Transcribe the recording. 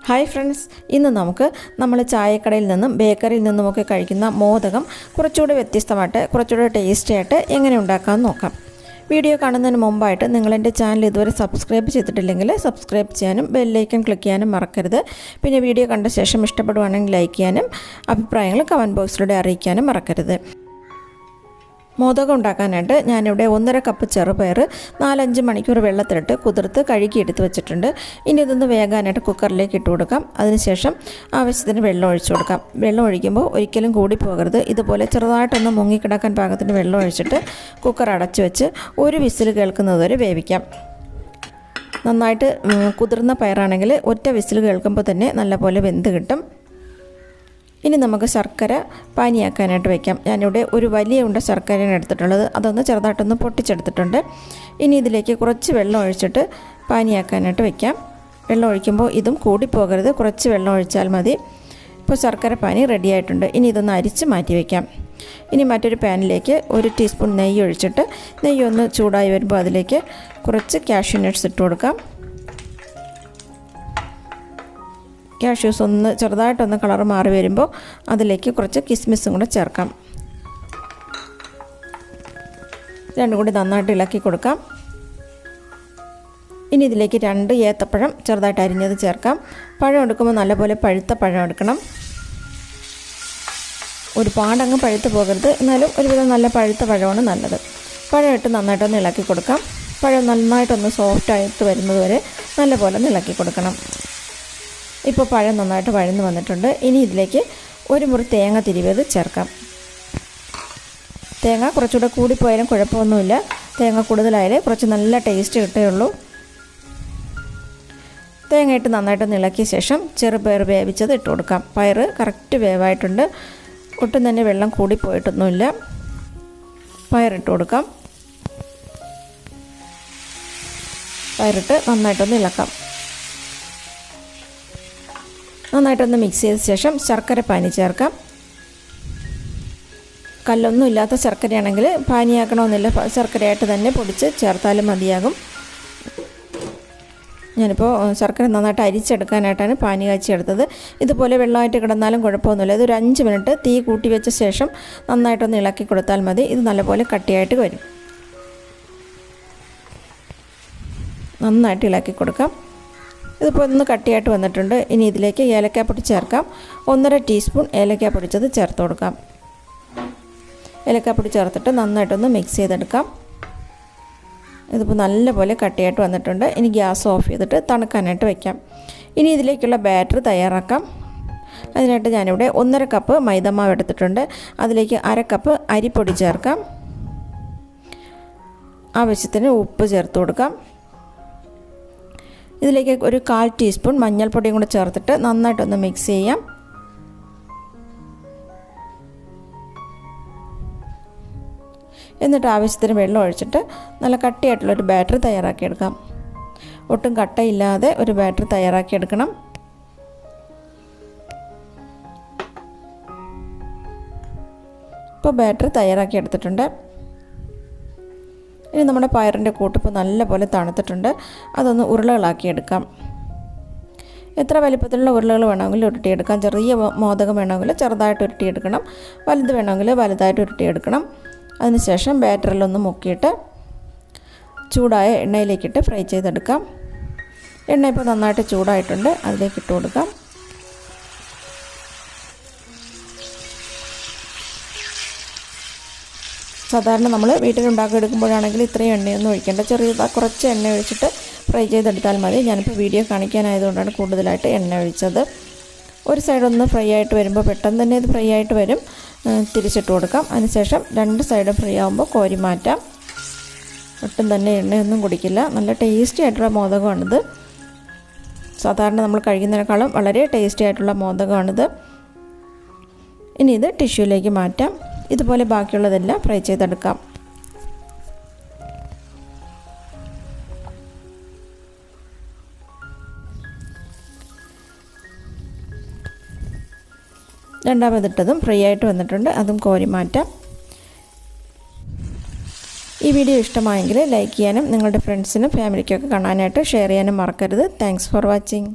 Hi friends, ഇന്ന് നമുക്ക് നമ്മൾ ചായക്കടയിൽ നിന്നും ബേക്കറിയിൽ നിന്നുമൊക്കെ കഴിക്കുന്ന മോദകം കുറച്ചുകൂടി വ്യത്യസ്തമായിട്ട് കുറച്ചുകൂടി ടേസ്റ്റി ആയിട്ട് എങ്ങനെ ഉണ്ടാക്കാമെന്ന് നോക്കാം. വീഡിയോ കാണുന്നതിന് മുമ്പായിട്ട് നിങ്ങൾ എൻ്റെ ചാനൽ ഇതുവരെ സബ്സ്ക്രൈബ് ചെയ്തിട്ടില്ലെങ്കിൽ സബ്സ്ക്രൈബ് ചെയ്യാനും ബെല്ലൈക്കൺ ക്ലിക്ക് ചെയ്യാനും മറക്കരുത്. പിന്നെ വീഡിയോ കണ്ട ശേഷം ഇഷ്ടപ്പെടുവാണെങ്കിൽ ലൈക്ക് ചെയ്യാനും അഭിപ്രായങ്ങൾ കമൻറ്റ് ബോക്സിലൂടെ അറിയിക്കാനും മറക്കരുത്. മോദകം ഉണ്ടാക്കാനായിട്ട് ഞാനിവിടെ 1.5 കപ്പ് ചെറുപയർ 4-5 മണിക്കൂർ വെള്ളത്തിലിട്ട് കുതിർത്ത് കഴുകി എടുത്ത് വെച്ചിട്ടുണ്ട്. ഇനി ഇതൊന്ന് വേകാനായിട്ട് കുക്കറിലേക്ക് ഇട്ട് കൊടുക്കാം. അതിനുശേഷം ആവശ്യത്തിന് വെള്ളം ഒഴിച്ചു കൊടുക്കാം. വെള്ളം ഒഴിക്കുമ്പോൾ ഒരിക്കലും കൂടി പോകരുത്. ഇതുപോലെ ചെറുതായിട്ടൊന്ന് മുങ്ങിക്കിടക്കാൻ പാകത്തിന് വെള്ളം ഒഴിച്ചിട്ട് കുക്കർ അടച്ചു വെച്ച് ഒരു വിസിൽ കേൾക്കുന്നതുവരെ വേവിക്കാം. നന്നായിട്ട് കുതിർന്ന പയറാണെങ്കിൽ ഒറ്റ വിസിൽ കേൾക്കുമ്പോൾ തന്നെ നല്ലപോലെ വെന്ത് കിട്ടും. ഇനി നമുക്ക് ശർക്കര പാനിയാക്കാനായിട്ട് വയ്ക്കാം. ഞാനിവിടെ ഒരു വലിയ ഉണ്ട ശർക്കരയാണ് എടുത്തിട്ടുള്ളത്. അതൊന്ന് ചെറുതായിട്ടൊന്ന് പൊട്ടിച്ചെടുത്തിട്ടുണ്ട്. ഇനി ഇതിലേക്ക് കുറച്ച് വെള്ളം ഒഴിച്ചിട്ട് പാനിയാക്കാനായിട്ട് വയ്ക്കാം. വെള്ളം ഒഴിക്കുമ്പോൾ ഇതും കൂടിപ്പോകരുത്, കുറച്ച് വെള്ളം ഒഴിച്ചാൽ മതി. ഇപ്പോൾ ശർക്കര പാനി റെഡി ആയിട്ടുണ്ട്. ഇനി ഇതൊന്ന് അരിച്ച് മാറ്റി വയ്ക്കാം. ഇനി മറ്റൊരു പാനിലേക്ക് 1 ടീസ്പൂൺ നെയ്യ് ഒഴിച്ചിട്ട് നെയ്യൊന്ന് ചൂടായി വരുമ്പോൾ അതിലേക്ക് കുറച്ച് കാഷ്യൂ നട്ട്സ് ഇട്ട് കൊടുക്കാം. കാഷ്യൂസ് ഒന്ന് ചെറുതായിട്ടൊന്ന് കളർ മാറി വരുമ്പോൾ അതിലേക്ക് കുറച്ച് കിസ്മിസും കൂടെ ചേർക്കാം. രണ്ടും കൂടി നന്നായിട്ട് ഇളക്കി കൊടുക്കാം. ഇനി ഇതിലേക്ക് 2 ഏത്തപ്പഴം ചെറുതായിട്ട് അരിഞ്ഞത് ചേർക്കാം. പഴം എടുക്കുമ്പോൾ നല്ലപോലെ പഴുത്ത പഴം എടുക്കണം. ഒരുപാടങ്ങ് പഴുത്ത് പോകരുത്, എന്നാലും ഒരുവിധം നല്ല പഴുത്ത പഴമാണ് നല്ലത്. പഴം ഇട്ട് നന്നായിട്ടൊന്ന് ഇളക്കി കൊടുക്കാം. പഴം നന്നായിട്ടൊന്ന് സോഫ്റ്റായിട്ട് വരുന്നതുവരെ നല്ലപോലെ ഒന്ന് ഇളക്കി കൊടുക്കണം. ഇപ്പോൾ പഴം നന്നായിട്ട് വഴന്ന് വന്നിട്ടുണ്ട്. ഇനി ഇതിലേക്ക് 1 മുറി തേങ്ങ തിരുവിയത് ചേർക്കാം. തേങ്ങ കുറച്ചുകൂടെ കൂടിപ്പോയാലും കുഴപ്പമൊന്നുമില്ല. തേങ്ങ കൂടുതലായാലേ കുറച്ച് നല്ല ടേസ്റ്റ് കിട്ടുകയുള്ളൂ. തേങ്ങ ഇട്ട് നന്നായിട്ടൊന്ന് ഇളക്കിയ ശേഷം ചെറുപയർ വേവിച്ചത് ഇട്ട് കൊടുക്കാം. പയർ കറക്റ്റ് വേവായിട്ടുണ്ട്. ഒട്ടും തന്നെ വെള്ളം കൂടിപ്പോയിട്ടൊന്നുമില്ല. പയറിട്ട് കൊടുക്കാം. പയറിട്ട് നന്നായിട്ടൊന്ന് ഇളക്കാം. നന്നായിട്ടൊന്ന് മിക്സ് ചെയ്ത ശേഷം ശർക്കര പാനി ചേർക്കാം. കല്ലൊന്നും ഇല്ലാത്ത ശർക്കരയാണെങ്കിൽ പാനിയാക്കണമെന്നില്ല, ശർക്കരയായിട്ട് തന്നെ പൊടിച്ച് ചേർത്താലും മതിയാകും. ഞാനിപ്പോൾ ശർക്കര നന്നായിട്ട് അരിച്ചെടുക്കാനായിട്ടാണ് പാനി കാച്ചിയെടുത്തത്. ഇതുപോലെ വെള്ളമായിട്ട് കിടന്നാലും കുഴപ്പമൊന്നുമില്ല. ഇതൊരു 5 മിനിറ്റ് തീ കൂട്ടി വെച്ച ശേഷം നന്നായിട്ടൊന്ന് ഇളക്കി കൊടുത്താൽ മതി. ഇത് നല്ലപോലെ കട്ടിയായിട്ട് വരും. നന്നായിട്ട് ഇളക്കി കൊടുക്കാം. ഇതിപ്പോൾ ഒന്ന് കട്ടിയായിട്ട് വന്നിട്ടുണ്ട്. ഇനി ഇതിലേക്ക് ഏലക്കാപ്പൊടി ചേർക്കാം. 1.5 ടീസ്പൂൺ ഏലക്കാ പൊടിച്ചത് ചേർത്ത് കൊടുക്കാം. ഏലക്കാപ്പൊടി ചേർത്തിട്ട് നന്നായിട്ടൊന്ന് മിക്സ് ചെയ്തെടുക്കാം. ഇതിപ്പോൾ നല്ലപോലെ കട്ടിയായിട്ട് വന്നിട്ടുണ്ട്. ഇനി ഗ്യാസ് ഓഫ് ചെയ്തിട്ട് തണുക്കാനായിട്ട് വയ്ക്കാം. ഇനി ഇതിലേക്കുള്ള ബാറ്റർ തയ്യാറാക്കാം. അതിനായിട്ട് ഞാനിവിടെ 1.5 കപ്പ് മൈദമാവ് എടുത്തിട്ടുണ്ട്. അതിലേക്ക് 1/2 കപ്പ് അരിപ്പൊടി ചേർക്കാം. ആവശ്യത്തിന് ഉപ്പ് ചേർത്ത് കൊടുക്കാം. ഇതിലേക്ക് ഒരു 1/4 ടീസ്പൂൺ മഞ്ഞൾപ്പൊടിയും കൂടെ ചേർത്തിട്ട് നന്നായിട്ടൊന്ന് മിക്സ് ചെയ്യാം. എന്നിട്ട് ആവശ്യത്തിന് വെള്ളം ഒഴിച്ചിട്ട് നല്ല കട്ടിയായിട്ടുള്ളൊരു ബാറ്റർ തയ്യാറാക്കിയെടുക്കാം. ഒട്ടും കട്ടയില്ലാതെ ഒരു ബാറ്റർ തയ്യാറാക്കിയെടുക്കണം. ഇപ്പോൾ ബാറ്റർ തയ്യാറാക്കിയെടുത്തിട്ടുണ്ട്. ഇനി നമ്മുടെ പയറിൻ്റെ കൂട്ടിപ്പോൾ നല്ലപോലെ തണുത്തിട്ടുണ്ട്. അതൊന്ന് ഉരുളകളാക്കിയെടുക്കാം. എത്ര വലിപ്പത്തിലുള്ള ഉരുളകൾ വേണമെങ്കിലും ഉരുട്ടിയെടുക്കാം. ചെറിയ മോദകം വേണമെങ്കിൽ ചെറുതായിട്ട് ഉരുട്ടിയെടുക്കണം. വലുത് വേണമെങ്കിൽ വലുതായിട്ട് ഉരുട്ടിയെടുക്കണം. അതിനുശേഷം ബാറ്ററിലൊന്ന് മുക്കിയിട്ട് ചൂടായ എണ്ണയിലേക്കിട്ട് ഫ്രൈ ചെയ്തെടുക്കാം. എണ്ണ ഇപ്പോൾ നന്നായിട്ട് ചൂടായിട്ടുണ്ട്. അതിലേക്ക് ഇട്ട് കൊടുക്കാം. സാധാരണ നമ്മൾ വീട്ടിലുണ്ടാക്കി എടുക്കുമ്പോഴാണെങ്കിൽ ഇത്രയും എണ്ണയൊന്നും ഒഴിക്കേണ്ട. കുറച്ച് എണ്ണ ഒഴിച്ചിട്ട് ഫ്രൈ ചെയ്തെടുത്താൽ മതി. ഞാനിപ്പോൾ വീഡിയോ കാണിക്കാനായതുകൊണ്ടാണ് കൂടുതലായിട്ട് എണ്ണ ഒഴിച്ചത്. ഒരു സൈഡൊന്ന് ഫ്രൈ ആയിട്ട് വരുമ്പോൾ പെട്ടെന്ന് തന്നെ ഇത് ഫ്രൈ ആയിട്ട് വരും. തിരിച്ചിട്ട് കൊടുക്കാം. അതിനുശേഷം 2 സൈഡും ഫ്രൈ ആകുമ്പോൾ കോരി മാറ്റാം. ഒട്ടും തന്നെ എണ്ണയൊന്നും കുടിക്കില്ല. നല്ല ടേസ്റ്റി ആയിട്ടുള്ള മോദകമാണിത്. സാധാരണ നമ്മൾ കഴിക്കുന്നതിനേക്കാളും വളരെ ടേസ്റ്റി ആയിട്ടുള്ള മോദകമാണിത്. ഇനി ഇത് ടിഷ്യൂലേക്ക് മാറ്റാം. ഇതുപോലെ ബാക്കിയുള്ളതെല്ലാം ഫ്രൈ ചെയ്തെടുക്കാം. രണ്ടാമതിട്ടതും ഫ്രൈ ആയിട്ട് വന്നിട്ടുണ്ട്. അതും കോരി മാറ്റാം. ഈ വീഡിയോ ഇഷ്ടമായെങ്കിൽ ലൈക്ക് ചെയ്യാനും നിങ്ങളുടെ ഫ്രണ്ട്സിനും ഫാമിലിക്കൊക്കെ കാണാനായിട്ട് ഷെയർ ചെയ്യാനും മറക്കരുത്. Thanks for watching.